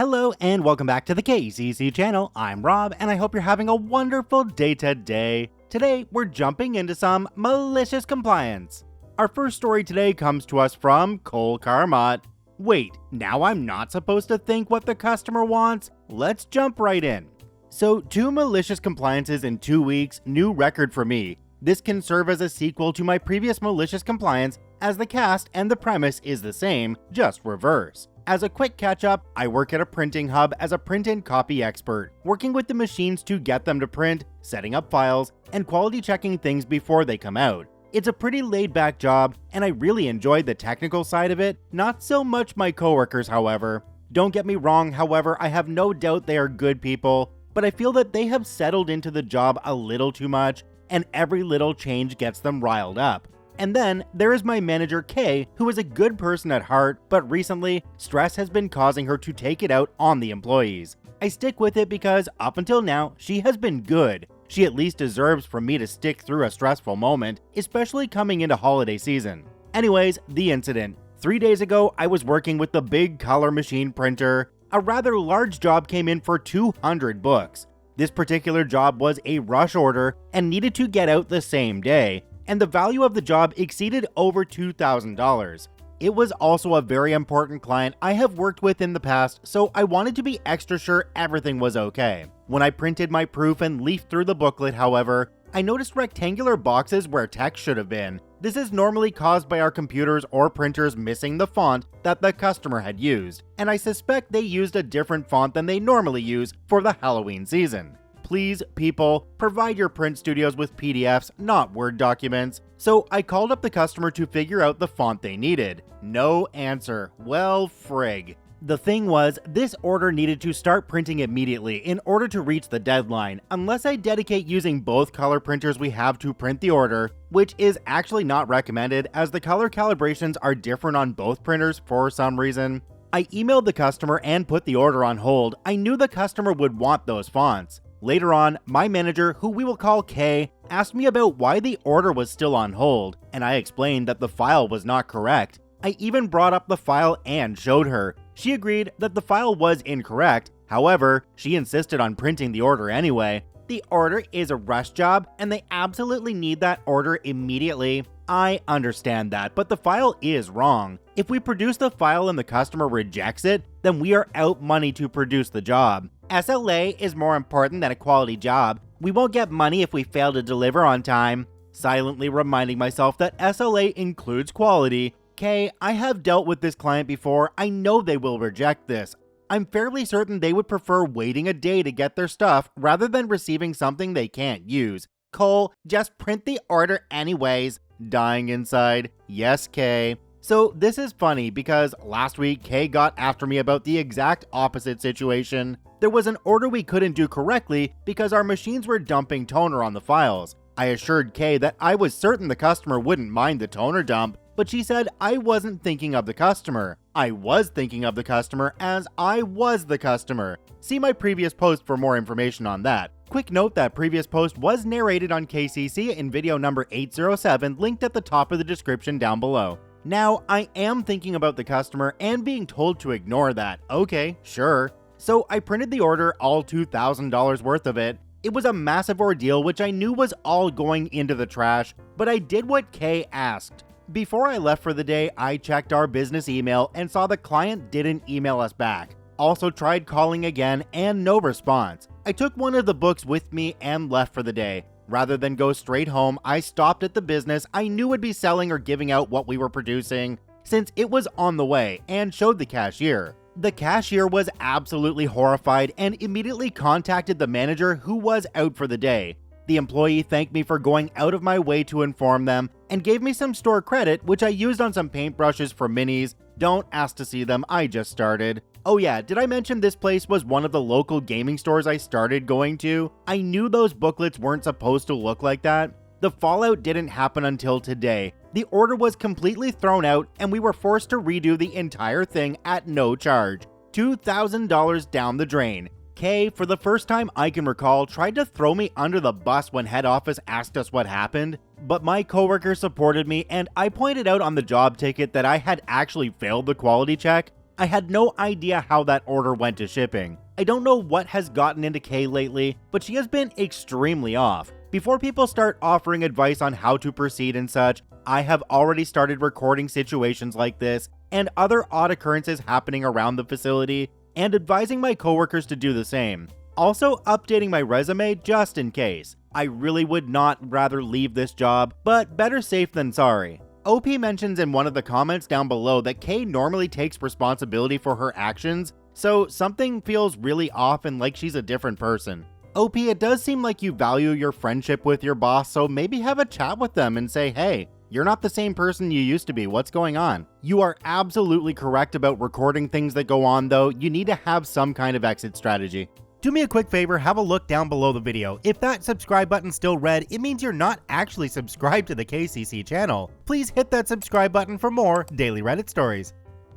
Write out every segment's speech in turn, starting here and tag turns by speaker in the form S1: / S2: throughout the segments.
S1: Hello and welcome back to the KCC channel. I'm Rob and I hope you're having a wonderful day today. Today we're jumping into some malicious compliance. Our first story today comes to us from Cole Carmot. Wait, now I'm not supposed to think what the customer wants? Let's jump right in. So 2 malicious compliances in 2 weeks, new record for me. This can serve as a sequel to my previous malicious compliance as the cast and the premise is the same, just reverse. As a quick catch-up, I work at a printing hub as a print and copy expert, working with the machines to get them to print, setting up files, and quality checking things before they come out. It's a pretty laid-back job, and I really enjoyed the technical side of it, not so much my coworkers, however. Don't get me wrong, however, I have no doubt they are good people, but I feel that they have settled into the job a little too much, and every little change gets them riled up. And then there is my manager Kay, who is a good person at heart, but recently, stress has been causing her to take it out on the employees. I stick with it because up until now, she has been good. She at least deserves for me to stick through a stressful moment, especially coming into holiday season. Anyways, the incident. 3 days ago, I was working with the big color machine printer. A rather large job came in for 200 books. This particular job was a rush order and needed to get out the same day, and the value of the job exceeded over $2,000. It was also a very important client I have worked with in the past, so I wanted to be extra sure everything was okay. When I printed my proof and leafed through the booklet, however, I noticed rectangular boxes where text should have been. This is normally caused by our computers or printers missing the font that the customer had used, and I suspect they used a different font than they normally use for the Halloween season. Please, people, provide your print studios with PDFs, not Word documents. So I called up the customer to figure out the font they needed. No answer. Well, frig. The thing was, this order needed to start printing immediately in order to reach the deadline, unless I dedicate using both color printers we have to print the order, which is actually not recommended as the color calibrations are different on both printers for some reason. I emailed the customer and put the order on hold. I knew the customer would want those fonts. Later on, my manager, who we will call Kay, asked me about why the order was still on hold, and I explained that the file was not correct. I even brought up the file and showed her. She agreed that the file was incorrect, however, she insisted on printing the order anyway. The order is a rush job, and they absolutely need that order immediately. I understand that, but the file is wrong. If we produce the file and the customer rejects it, then we are out money to produce the job. SLA is more important than a quality job. We won't get money if we fail to deliver on time. Silently reminding myself that SLA includes quality. Kay, I have dealt with this client before. I know they will reject this. I'm fairly certain they would prefer waiting a day to get their stuff rather than receiving something they can't use. Cole, just print the order anyways. Dying inside. Yes, Kay. So this is funny because last week Kay got after me about the exact opposite situation. There was an order we couldn't do correctly because our machines were dumping toner on the files. I assured Kay that I was certain the customer wouldn't mind the toner dump, but she said I wasn't thinking of the customer. I was thinking of the customer as I was the customer. See my previous post for more information on that. Quick note that previous post was narrated on KCC in video number 807, linked at the top of the description down below. Now, I am thinking about the customer and being told to ignore that. Okay, sure. So I printed the order, all $2,000 worth of it. It was a massive ordeal which I knew was all going into the trash, but I did what Kay asked. Before I left for the day, I checked our business email and saw the client didn't email us back. Also tried calling again and no response. I took one of the books with me and left for the day. Rather than go straight home, I stopped at the business I knew would be selling or giving out what we were producing, since it was on the way, and showed the cashier. The cashier was absolutely horrified and immediately contacted the manager who was out for the day. The employee thanked me for going out of my way to inform them and gave me some store credit, which I used on some paintbrushes for minis. Don't ask to see them, I just started. Oh yeah, did I mention this place was one of the local gaming stores I started going to? I knew those booklets weren't supposed to look like that. The fallout didn't happen until today. The order was completely thrown out and we were forced to redo the entire thing at no charge. $2,000 down the drain. Kay, for the first time I can recall, tried to throw me under the bus when head office asked us what happened, but my coworker supported me and I pointed out on the job ticket that I had actually failed the quality check. I had no idea how that order went to shipping. I don't know what has gotten into Kay lately, but she has been extremely off. Before people start offering advice on how to proceed and such, I have already started recording situations like this and other odd occurrences happening around the facility and advising my coworkers to do the same. Also updating my resume just in case. I really would not rather leave this job, but better safe than sorry. OP mentions in one of the comments down below that Kay normally takes responsibility for her actions, so something feels really off and like she's a different person. OP, it does seem like you value your friendship with your boss, so maybe have a chat with them and say, hey, you're not the same person you used to be, what's going on? You are absolutely correct about recording things that go on though, you need to have some kind of exit strategy. Do me a quick favor, have a look down below the video. If that subscribe button's still red, it means you're not actually subscribed to the KCC channel. Please hit that subscribe button for more daily Reddit stories.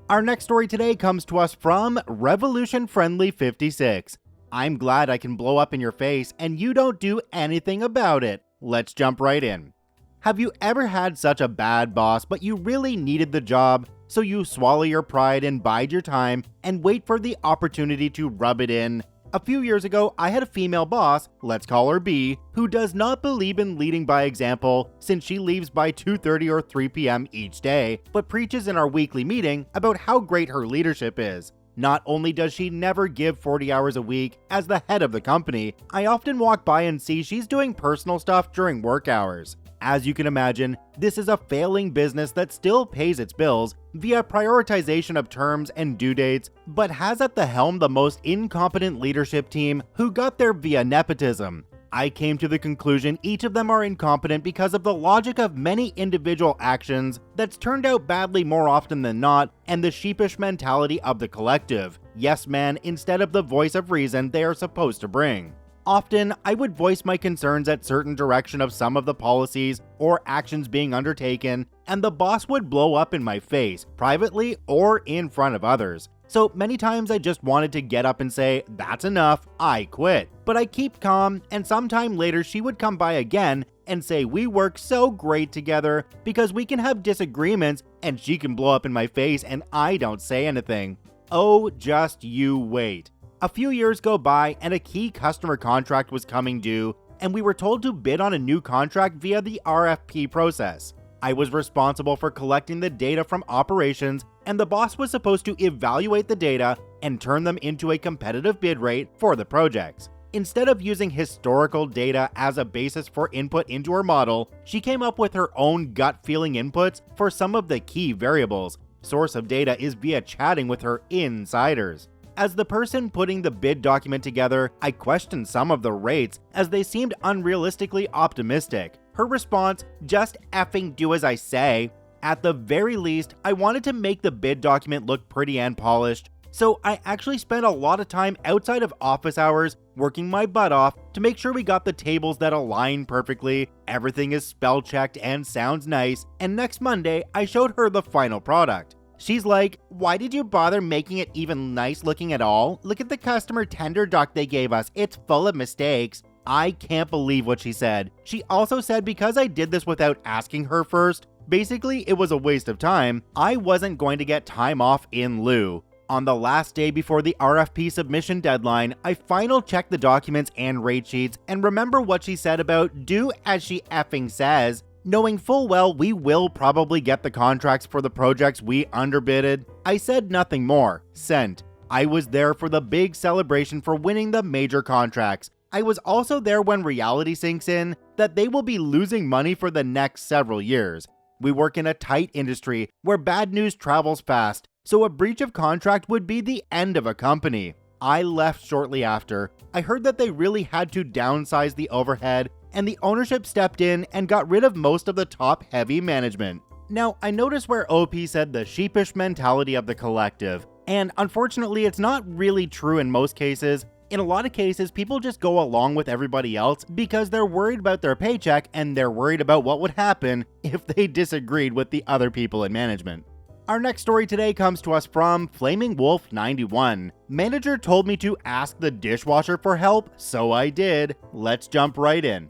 S1: Our next story today comes to us from Revolution Friendly 56. I'm glad I can blow up in your face and you don't do anything about it. Let's jump right in. Have you ever had such a bad boss but you really needed the job, so you swallow your pride and bide your time and wait for the opportunity to rub it in? A few years ago, I had a female boss, let's call her B, who does not believe in leading by example since she leaves by 2:30 or 3 p.m. each day, but preaches in our weekly meeting about how great her leadership is. Not only does she never give 40 hours a week as the head of the company, I often walk by and see she's doing personal stuff during work hours. As you can imagine, this is a failing business that still pays its bills via prioritization of terms and due dates, but has at the helm the most incompetent leadership team who got there via nepotism. I came to the conclusion each of them are incompetent because of the logic of many individual actions that's turned out badly more often than not, and the sheepish mentality of the collective. Yes man instead of the voice of reason they are supposed to bring. Often, I would voice my concerns at certain direction of some of the policies or actions being undertaken, and the boss would blow up in my face, privately or in front of others. So many times I just wanted to get up and say, that's enough, I quit. But I keep calm, and sometime later she would come by again and say we work so great together because we can have disagreements and she can blow up in my face and I don't say anything. Oh, just you wait. A few years go by and a key customer contract was coming due, and we were told to bid on a new contract via the RFP process. I was responsible for collecting the data from operations, and the boss was supposed to evaluate the data and turn them into a competitive bid rate for the projects. Instead of using historical data as a basis for input into her model, she came up with her own gut feeling inputs for some of the key variables. Source of data is via chatting with her insiders. As the person putting the bid document together, I questioned some of the rates as they seemed unrealistically optimistic. Her response, just effing do as I say. At the very least, I wanted to make the bid document look pretty and polished, so I actually spent a lot of time outside of office hours working my butt off to make sure we got the tables that align perfectly, everything is spell checked and sounds nice, and next Monday I showed her the final product. She's like, why did you bother making it even nice looking at all? Look at the customer tender doc they gave us, it's full of mistakes. I can't believe what she said. She also said because I did this without asking her first, basically it was a waste of time, I wasn't going to get time off in lieu. On the last day before the RFP submission deadline, I final checked the documents and rate sheets and remember what she said about do as she effing says. Knowing full well we will probably get the contracts for the projects we underbidded, I said nothing more. Sent. I was there for the big celebration for winning the major contracts. I was also there when reality sinks in that they will be losing money for the next several years. We work in a tight industry where bad news travels fast, so a breach of contract would be the end of a company. I left shortly after. I heard that they really had to downsize the overhead, and the ownership stepped in and got rid of most of the top-heavy management. Now, I noticed where OP said the sheepish mentality of the collective, and unfortunately it's not really true in most cases. In a lot of cases, people just go along with everybody else because they're worried about their paycheck and they're worried about what would happen if they disagreed with the other people in management. Our next story today comes to us from Flaming Wolf 91. Manager told me to ask the dishwasher for help, so I did. Let's jump right in.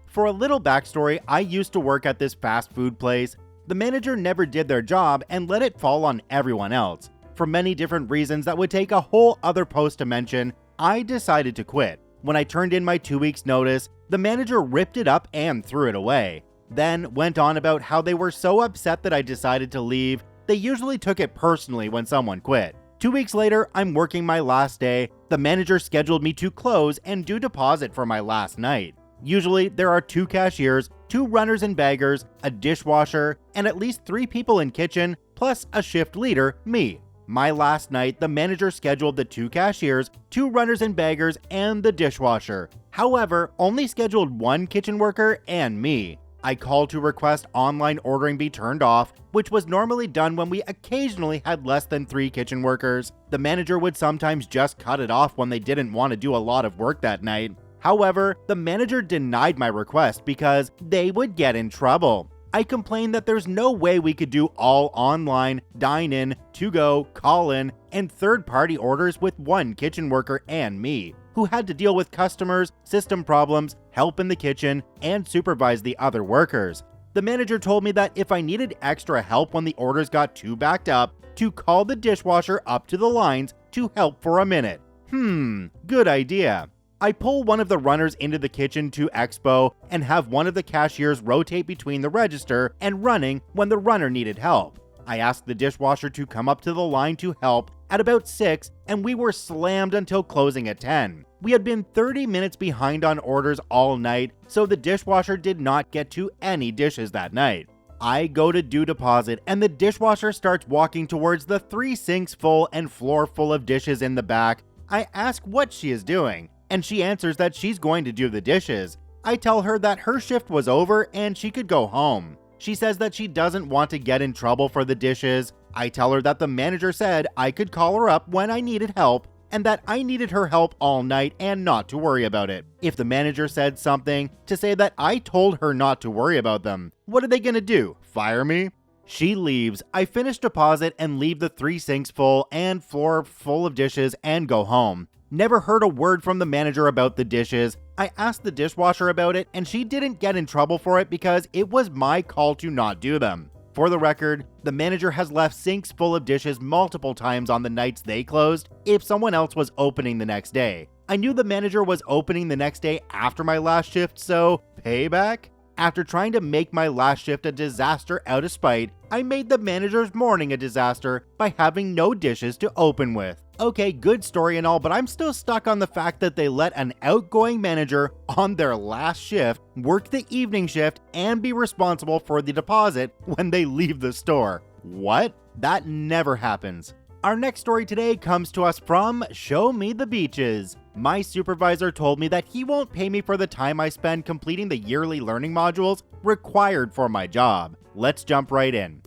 S1: For a little backstory, I used to work at this fast food place. The manager never did their job and let it fall on everyone else. For many different reasons that would take a whole other post to mention, I decided to quit. When I turned in my 2 weeks notice, the manager ripped it up and threw it away. Then went on about how they were so upset that I decided to leave. They usually took it personally when someone quit. 2 weeks later, I'm working my last day. The manager scheduled me to close and do deposit for my last night. Usually, there are 2 cashiers, 2 runners and baggers, a dishwasher, and at least 3 people in kitchen, plus a shift leader, me. My last night, the manager scheduled the 2 cashiers, 2 runners and baggers, and the dishwasher. However, only scheduled 1 kitchen worker and me. I called to request online ordering be turned off, which was normally done when we occasionally had less than 3 kitchen workers. The manager would sometimes just cut it off when they didn't want to do a lot of work that night. However, the manager denied my request because they would get in trouble. I complained that there's no way we could do all online, dine-in, to-go, call-in, and third-party orders with 1 kitchen worker and me, who had to deal with customers, system problems, help in the kitchen, and supervise the other workers. The manager told me that if I needed extra help when the orders got too backed up, to call the dishwasher up to the lines to help for a minute. Good idea. I pull one of the runners into the kitchen to Expo and have one of the cashiers rotate between the register and running when the runner needed help. I asked the dishwasher to come up to the line to help at about 6, and we were slammed until closing at 10. We had been 30 minutes behind on orders all night, so the dishwasher did not get to any dishes that night. I go to do deposit, and the dishwasher starts walking towards the 3 sinks full and floor full of dishes in the back. I ask what she is doing, and she answers that she's going to do the dishes. I tell her that her shift was over and she could go home. She says that she doesn't want to get in trouble for the dishes. I tell her that the manager said I could call her up when I needed help and that I needed her help all night and not to worry about it. If the manager said something, to say that I told her not to worry about them. What are they gonna do? Fire me? She leaves. I finish deposit and leave the 3 sinks full and floor full of dishes and go home. Never heard a word from the manager about the dishes. I asked the dishwasher about it and she didn't get in trouble for it because it was my call to not do them. For the record, the manager has left sinks full of dishes multiple times on the nights they closed if someone else was opening the next day. I knew the manager was opening the next day after my last shift, so payback? After trying to make my last shift a disaster out of spite, I made the manager's morning a disaster by having no dishes to open with. Okay, good story and all, but I'm still stuck on the fact that they let an outgoing manager on their last shift work the evening shift and be responsible for the deposit when they leave the store. What? That never happens. Our next story today comes to us from Show Me the Beaches. My supervisor told me that he won't pay me for the time I spend completing the yearly learning modules required for my job. Let's jump right in.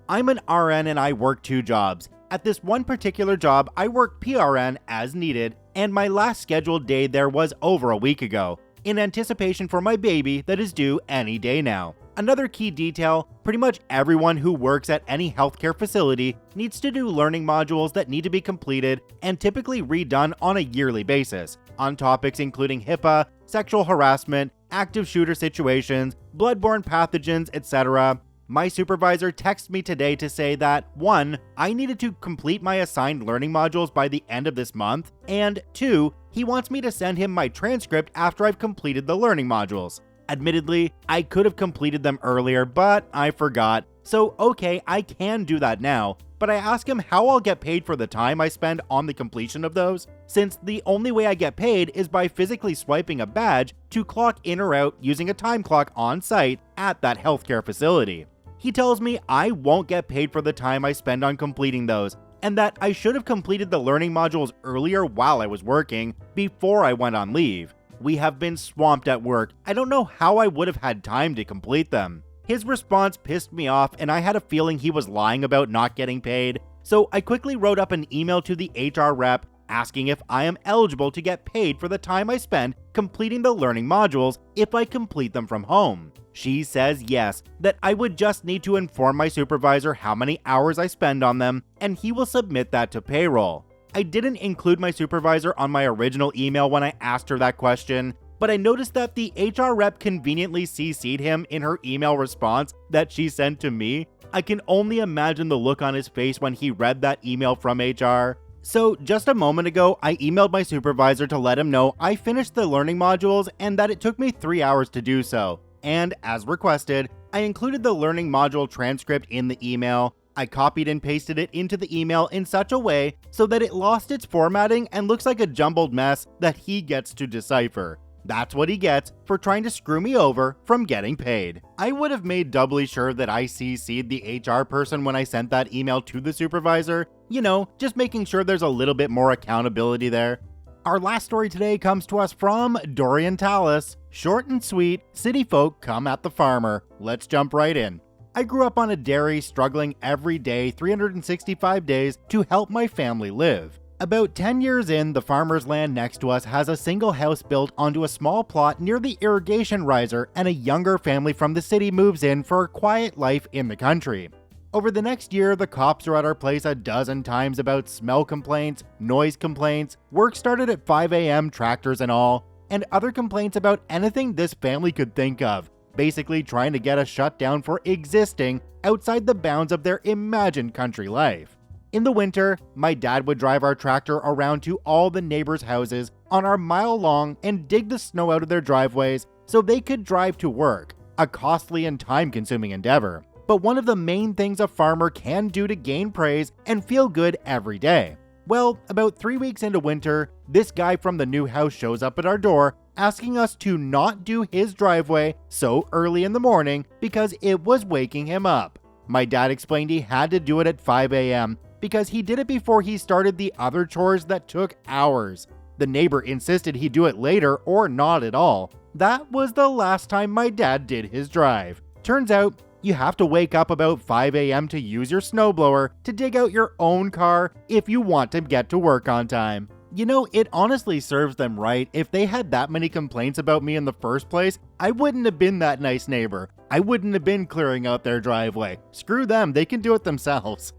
S1: I'm an RN and I work 2 jobs. At this one particular job, I work PRN as needed, and my last scheduled day there was over a week ago, in anticipation for my baby that is due any day now. Another key detail, pretty much everyone who works at any healthcare facility needs to do learning modules that need to be completed and typically redone on a yearly basis, on topics including HIPAA, sexual harassment, active shooter situations, bloodborne pathogens, etc. My supervisor texted me today to say that 1. I needed to complete my assigned learning modules by the end of this month, and 2. He wants me to send him my transcript after I've completed the learning modules. Admittedly, I could have completed them earlier, but I forgot. So okay, I can do that now, but I ask him how I'll get paid for the time I spend on the completion of those, since the only way I get paid is by physically swiping a badge to clock in or out using a time clock on site at that healthcare facility. He tells me I won't get paid for the time I spend on completing those, and that I should have completed the learning modules earlier while I was working, before I went on leave. We have been swamped at work. I don't know how I would have had time to complete them. His response pissed me off, and I had a feeling he was lying about not getting paid, so I quickly wrote up an email to the HR rep asking if I am eligible to get paid for the time I spend completing the learning modules if I complete them from home. She says yes, that I would just need to inform my supervisor how many hours I spend on them, and he will submit that to payroll. I didn't include my supervisor on my original email when I asked her that question, but I noticed that the HR rep conveniently CC'd him in her email response that she sent to me. I can only imagine the look on his face when he read that email from HR. So just a moment ago, I emailed my supervisor to let him know I finished the learning modules and that it took me 3 hours to do so. And as requested, I included the learning module transcript in the email. I copied and pasted it into the email in such a way so that it lost its formatting and looks like a jumbled mess that he gets to decipher. That's what he gets for trying to screw me over from getting paid. I would have made doubly sure that I CC'd the HR person when I sent that email to the supervisor. You know, just making sure there's a little bit more accountability there. Our last story today comes to us from Dorian Tallis. Short and sweet, city folk come at the farmer. Let's jump right in. I grew up on a dairy, struggling every day, 365 days, to help my family live. About 10 years in, the farmer's land next to us has a single house built onto a small plot near the irrigation riser, and a younger family from the city moves in for a quiet life in the country. Over the next year, the cops are at our place a dozen times about smell complaints, noise complaints, work started at 5 a.m., tractors and all, and other complaints about anything this family could think of, basically trying to get us shut down for existing outside the bounds of their imagined country life. In the winter, my dad would drive our tractor around to all the neighbors' houses on our mile-long and dig the snow out of their driveways so they could drive to work, a costly and time-consuming endeavor, but one of the main things a farmer can do to gain praise and feel good every day. Well, about 3 weeks into winter, this guy from the new house shows up at our door asking us to not do his driveway so early in the morning because it was waking him up. My dad explained he had to do it at 5 a.m. because he did it before he started the other chores that took hours. The neighbor insisted he do it later or not at all. That was the last time my dad did his drive. Turns out, you have to wake up about 5 a.m. to use your snowblower to dig out your own car if you want to get to work on time. You know, it honestly serves them right. If they had that many complaints about me in the first place, I wouldn't have been that nice neighbor. I wouldn't have been clearing out their driveway. Screw them, they can do it themselves.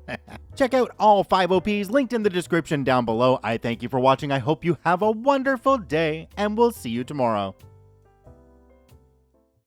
S1: Check out all 5 OPs linked in the description down below. I thank you for watching. I hope you have a wonderful day, and we'll see you tomorrow.